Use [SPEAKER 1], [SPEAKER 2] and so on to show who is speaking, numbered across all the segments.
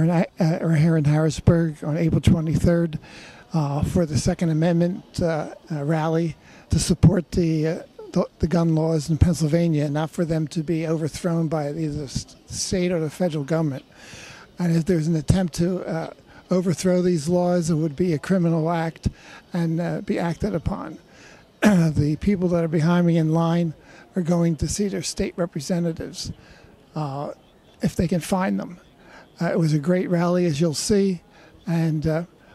[SPEAKER 1] We're here in Harrisburg on April 23rd for the Second Amendment rally to support the gun laws in Pennsylvania, not for them to be overthrown by either the state or the federal government. And if there's an attempt to overthrow these laws, it would be a criminal act and be acted upon. The people that are behind me in line are going to see their state representatives if they can find them. It was a great rally, as you'll see, and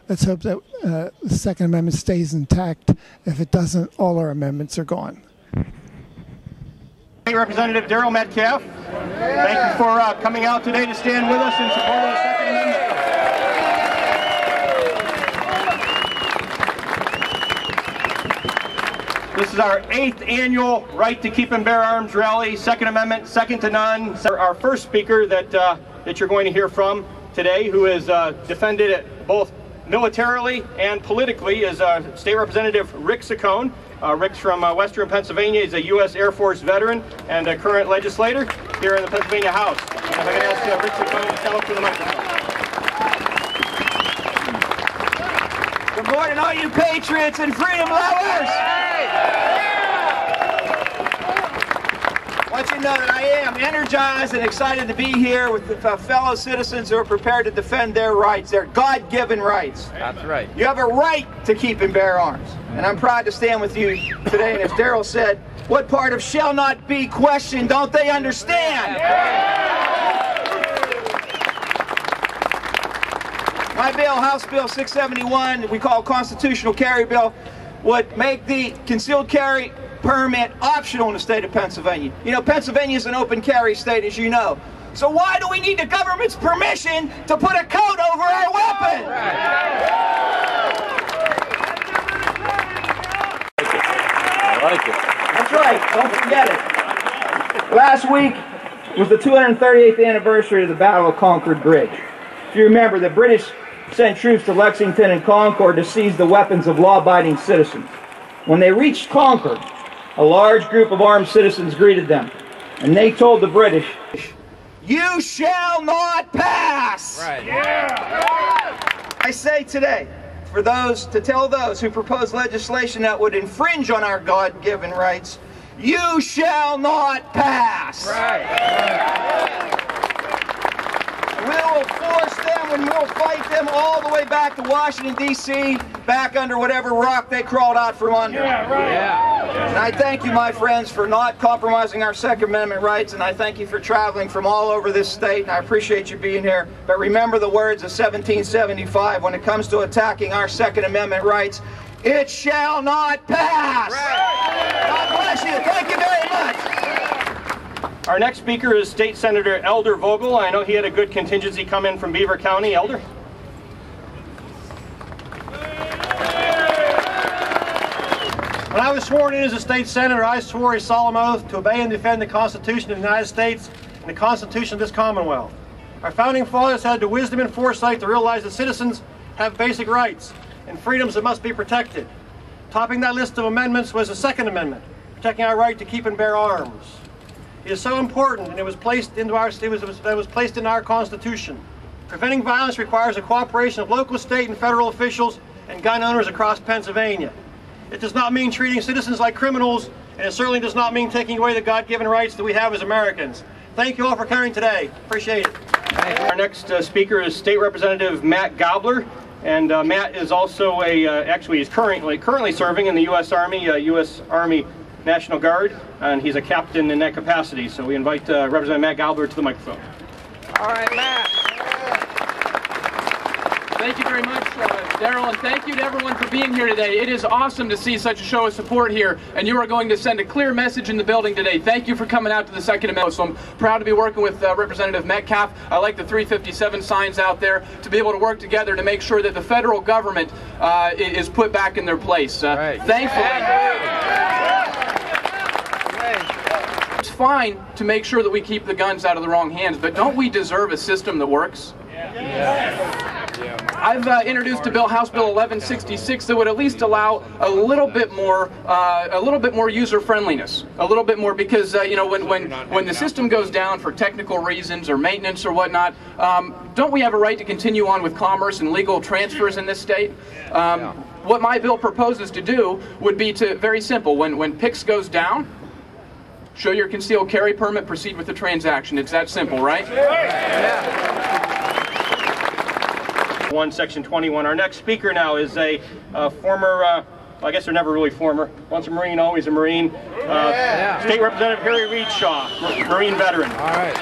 [SPEAKER 1] let's hope that the Second Amendment stays intact. If it doesn't, all our amendments are gone.
[SPEAKER 2] State Representative Darrell Metcalf, thank you for coming out today to stand with us in support of the Second Amendment. This is our 8th annual Right to Keep and Bear Arms rally, Second Amendment, second to none. Our first speaker that you're going to hear from today, who is defended it both militarily and politically, is State Representative Rick Saccone. Rick's from Western Pennsylvania. He's a U.S. Air Force veteran and a current legislator here in the Pennsylvania House. If I can ask Rick Saccone to step up to the microphone.
[SPEAKER 3] Good morning, all you patriots and freedom lovers! I want you to know that I am energized and excited to be here with fellow citizens who are prepared to defend their rights, their God-given rights.
[SPEAKER 4] That's right.
[SPEAKER 3] You have a right to keep and bear arms, and I'm proud to stand with you today. And as Darrell said, what part of shall not be questioned don't they understand? My bill, House Bill 671, we call Constitutional Carry Bill, would make the concealed carry permit optional in the state of Pennsylvania. You know, Pennsylvania is an open carry state, as you know. So why do we need the government's permission to put a coat over our weapon?
[SPEAKER 4] I like it.
[SPEAKER 3] That's right, don't forget it. Last week was the 238th anniversary of the Battle of Concord Bridge. If you remember, the British sent troops to Lexington and Concord to seize the weapons of law-abiding citizens. When they reached Concord, a large group of armed citizens greeted them, and they told the British, "You shall not pass!"
[SPEAKER 4] Right.
[SPEAKER 3] Yeah. I say today, to tell those who propose legislation that would infringe on our God-given rights, you shall not pass!
[SPEAKER 4] Right.
[SPEAKER 3] We will force them and we'll fight them all the way back to Washington, D.C., back under whatever rock they crawled out from under.
[SPEAKER 4] Yeah, right. Yeah.
[SPEAKER 3] And I thank you, my friends, for not compromising our Second Amendment rights, and I thank you for traveling from all over this state, and I appreciate you being here. But remember the words of 1775 when it comes to attacking our Second Amendment rights: it shall not pass! Right. God bless you. Thank you very much.
[SPEAKER 2] Our next speaker is State Senator Elder Vogel. I know he had a good contingency come in from Beaver County. Elder?
[SPEAKER 5] When I was sworn in as a state senator, I swore a solemn oath to obey and defend the Constitution of the United States and the Constitution of this Commonwealth. Our founding fathers had the wisdom and foresight to realize that citizens have basic rights and freedoms that must be protected. Topping that list of amendments was the Second Amendment, protecting our right to keep and bear arms. It is so important, and it was placed into our Constitution. Preventing violence requires the cooperation of local, state, and federal officials and gun owners across Pennsylvania. It does not mean treating citizens like criminals, and it certainly does not mean taking away the God-given rights that we have as Americans. Thank you all for coming today. Appreciate it.
[SPEAKER 2] Our next speaker is State Representative Matt Gobler, and Matt is also actually he's currently serving in the U.S. Army, U.S. Army National Guard, and he's a captain in that capacity. So we invite Representative Matt Gobler to the microphone.
[SPEAKER 4] All right, Matt. Thank you very much, Darrell, and thank you to everyone for being here today. It is awesome to see such a show of support here, and you are going to send a clear message in the building today. Thank you for coming out to the Second Amendment. So I'm proud to be working with Representative Metcalf. I like the 357 signs out there, to be able to work together to make sure that the federal government is put back in their place.
[SPEAKER 2] Right.
[SPEAKER 4] Thankfully, it's fine to make sure that we keep the guns out of the wrong hands, but don't we deserve a system that works?
[SPEAKER 2] Yeah.
[SPEAKER 4] I've introduced a bill, House Bill 1166, that would at least allow a little bit more user friendliness, a little bit more, because you know, when the system goes down for technical reasons or maintenance or whatnot, don't we have a right to continue on with commerce and legal transfers in this state? What my bill proposes to do would be to, very simple, when PICS goes down, show your concealed carry permit, proceed with the transaction. It's that simple, right?
[SPEAKER 2] Section 21. Our next speaker now is a former, I guess they're never really former, once a Marine, always a Marine, State Representative Harry Reedshaw, Marine veteran.
[SPEAKER 6] All right.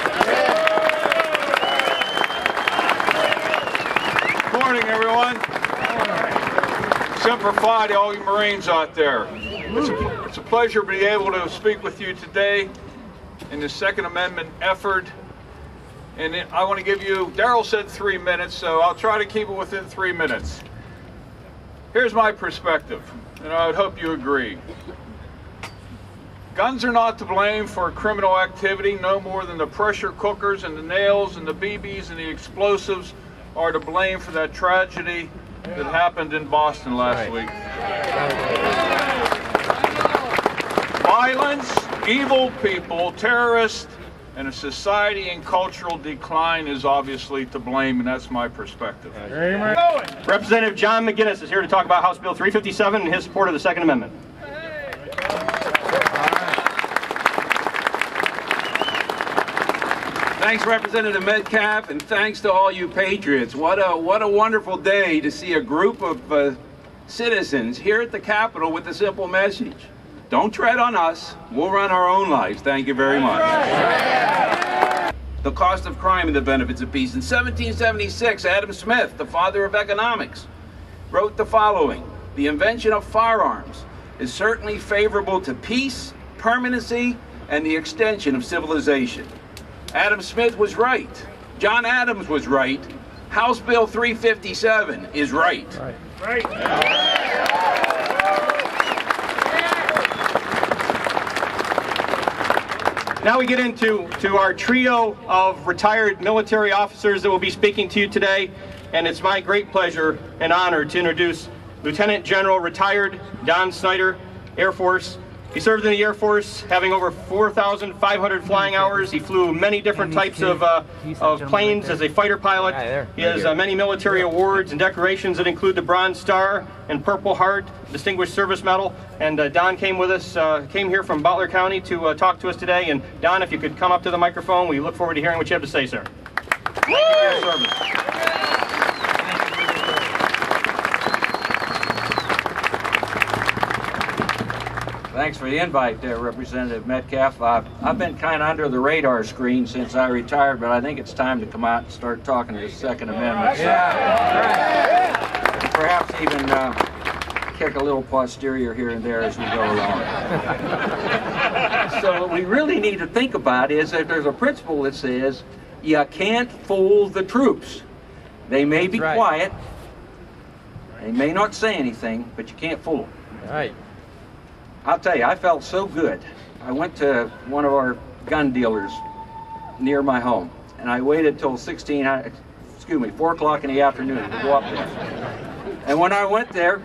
[SPEAKER 7] Good morning, everyone. Semper Fi to all you Marines out there. It's a pleasure to be able to speak with you today in the Second Amendment effort. And I want to give you, Daryl said 3 minutes, so I'll try to keep it within 3 minutes. Here's my perspective, and I would hope you agree. Guns are not to blame for criminal activity, no more than the pressure cookers and the nails and the BBs and the explosives are to blame for that tragedy that happened in Boston last week. Violence, evil people, terrorists, and a society in cultural decline is obviously to blame, and that's my perspective.
[SPEAKER 2] Representative John McGinnis is here to talk about House Bill 357 and his support of the Second Amendment.
[SPEAKER 8] Thanks, Representative Metcalf, and thanks to all you patriots. What a wonderful day to see a group of citizens here at the Capitol with a simple message. Don't tread on us. We'll run our own lives. Thank you very much. The cost of crime and the benefits of peace. In 1776, Adam Smith, the father of economics, wrote the following: "The invention of firearms is certainly favorable to peace, permanency, and the extension of civilization." Adam Smith was right. John Adams was right. House Bill 357 is right.
[SPEAKER 2] Now we get into our trio of retired military officers that will be speaking to you today, and it's my great pleasure and honor to introduce Lieutenant General retired Don Snyder, Air Force. He served in the Air Force, having over 4,500 flying hours. He flew many different types of planes as a fighter pilot. He has many military awards and decorations that include the Bronze Star and Purple Heart, Distinguished Service Medal. And Don came with us, came here from Butler County to talk to us today. And Don, if you could come up to the microphone, we look forward to hearing what you have to say, sir. Thank you for your service.
[SPEAKER 8] Thanks for the invite there, Representative Metcalf. I've been kind of under the radar screen since I retired, but I think it's time to come out and start talking to the Second Amendment. And perhaps even kick a little posterior here and there as we go along. So what we really need to think about is that there's a principle that says you can't fool the troops. They may be quiet, they may not say anything, but you can't fool them.
[SPEAKER 6] Right.
[SPEAKER 8] I'll tell you, I felt so good. I went to one of our gun dealers near my home, and I waited till 4 o'clock in the afternoon to go up there. And when I went there,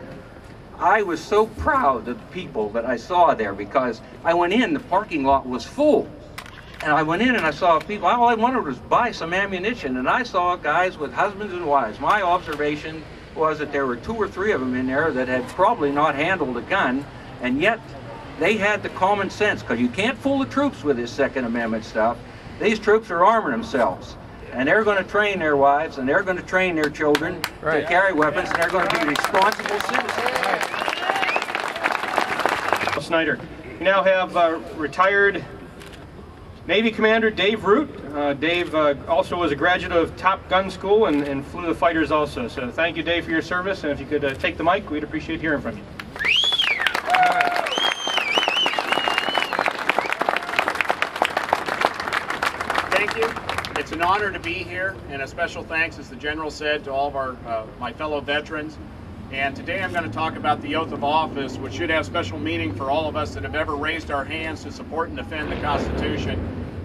[SPEAKER 8] I was so proud of the people that I saw there, because I went in, the parking lot was full. And I went in and I saw people, all I wanted was buy some ammunition, and I saw guys with husbands and wives. My observation was that there were 2 or 3 of them in there that had probably not handled a gun, and yet they had the common sense, because you can't fool the troops with this Second Amendment stuff. These troops are arming themselves, and they're going to train their wives, and they're going to train their children to carry weapons, and they're going to be responsible citizens.
[SPEAKER 2] Snyder. We now have retired Navy Commander Dave Root. Dave also was a graduate of Top Gun School and flew the fighters also. So thank you, Dave, for your service, and if you could take the mic, we'd appreciate hearing from you.
[SPEAKER 9] Thank you. It's an honor to be here, and a special thanks, as the General said, to all of our my fellow veterans. And today I'm going to talk about the oath of office, which should have special meaning for all of us that have ever raised our hands to support and defend the Constitution,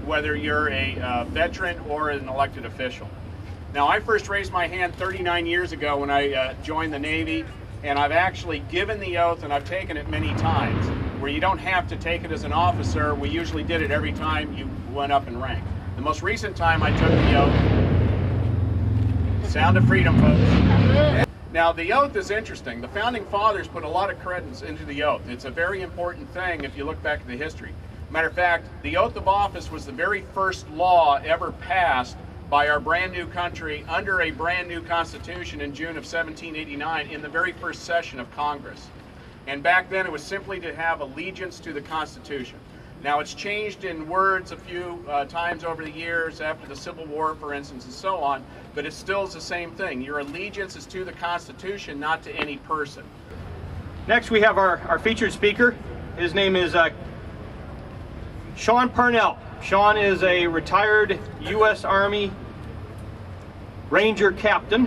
[SPEAKER 9] whether you're a veteran or an elected official. Now, I first raised my hand 39 years ago when I joined the Navy, and I've actually given the oath, and I've taken it many times, where you don't have to take it as an officer. We usually did it every time you went up in rank. The most recent time I took the oath, sound of freedom, folks. Now, the oath is interesting. The Founding Fathers put a lot of credence into the oath. It's a very important thing if you look back at the history. Matter of fact, the oath of office was the very first law ever passed by our brand new country under a brand new constitution in June of 1789 in the very first session of Congress. And back then it was simply to have allegiance to the Constitution. Now it's changed in words a few times over the years after the Civil War, for instance, and so on, but it still is the same thing. Your allegiance is to the Constitution, not to any person.
[SPEAKER 2] Next we have our featured speaker. His name is Sean Parnell. Sean is a retired U.S. Army Ranger captain,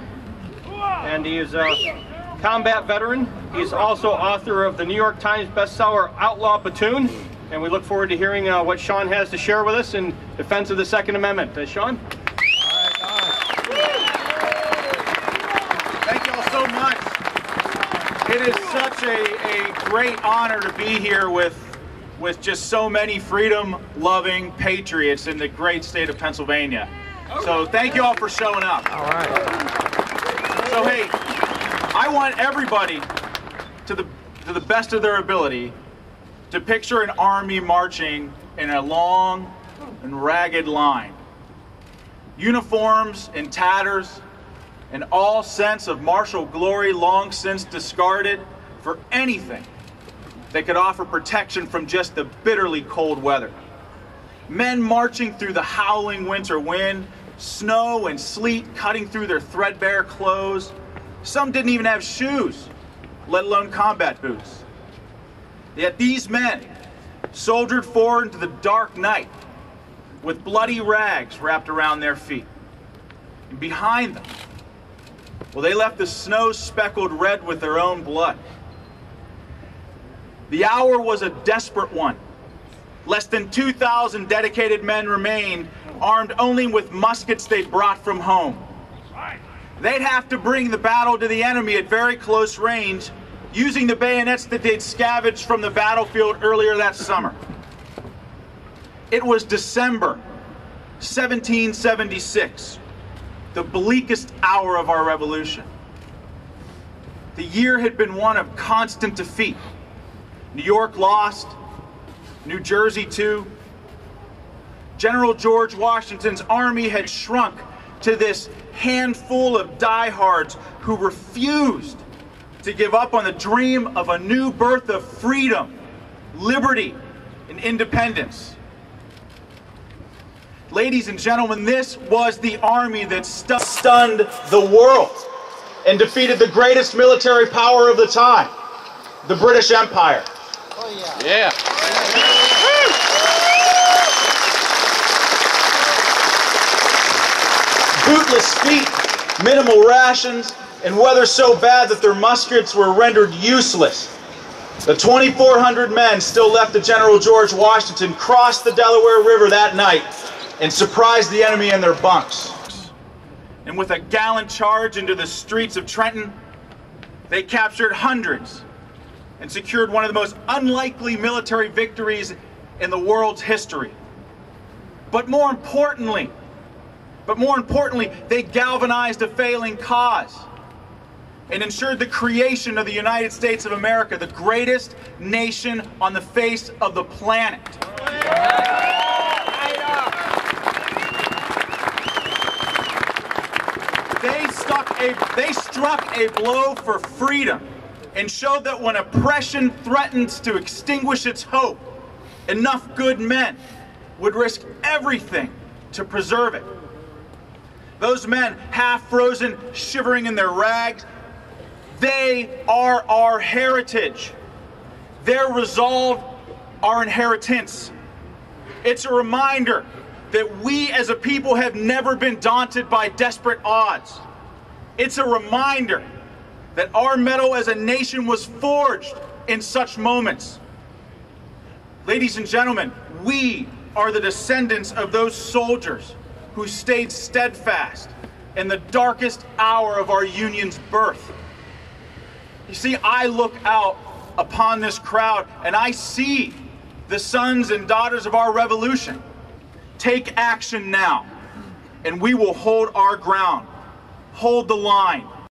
[SPEAKER 2] and he is a combat veteran. He's also author of the New York Times bestseller Outlaw Platoon, and we look forward to hearing what Sean has to share with us in defense of the Second Amendment. Sean?
[SPEAKER 6] Thank you all so much. It is such a great honor to be here with just so many freedom-loving patriots in the great state of Pennsylvania. So thank you all for showing up.
[SPEAKER 2] All right.
[SPEAKER 6] So hey, I want everybody, to the best of their ability, to picture an army marching in a long and ragged line. Uniforms in tatters, and all sense of martial glory long since discarded for anything that could offer protection from just the bitterly cold weather. Men marching through the howling winter wind, snow and sleet cutting through their threadbare clothes. Some didn't even have shoes, let alone combat boots. Yet these men soldiered forward into the dark night with bloody rags wrapped around their feet. And behind them, well, they left the snow speckled red with their own blood. The hour was a desperate one. Less than 2,000 dedicated men remained, armed only with muskets they brought from home. They'd have to bring the battle to the enemy at very close range, using the bayonets that they'd scavenged from the battlefield earlier that summer. It was December 1776, the bleakest hour of our revolution. The year had been one of constant defeat. New York lost, New Jersey too. General George Washington's army had shrunk to this handful of diehards who refused to give up on the dream of a new birth of freedom, liberty, and independence. Ladies and gentlemen, this was the army that stunned the world and defeated the greatest military power of the time, the British Empire.
[SPEAKER 4] Oh, yeah.
[SPEAKER 6] Bootless feet, minimal rations, and weather so bad that their muskets were rendered useless. The 2,400 men still left to General George Washington crossed the Delaware River that night and surprised the enemy in their bunks. And with a gallant charge into the streets of Trenton, they captured hundreds and secured one of the most unlikely military victories in the world's history. But more importantly, they galvanized a failing cause and ensured the creation of the United States of America, the greatest nation on the face of the planet. They struck a blow for freedom and showed that when oppression threatens to extinguish its hope, enough good men would risk everything to preserve it. Those men, half frozen, shivering in their rags, they are our heritage. Their resolve, our inheritance. It's a reminder that we as a people have never been daunted by desperate odds. It's a reminder that our mettle as a nation was forged in such moments. Ladies and gentlemen, we are the descendants of those soldiers who stayed steadfast, in the darkest hour of our union's birth. You see, I look out upon this crowd and I see the sons and daughters of our revolution. Take action now, and we will hold our ground, hold the line,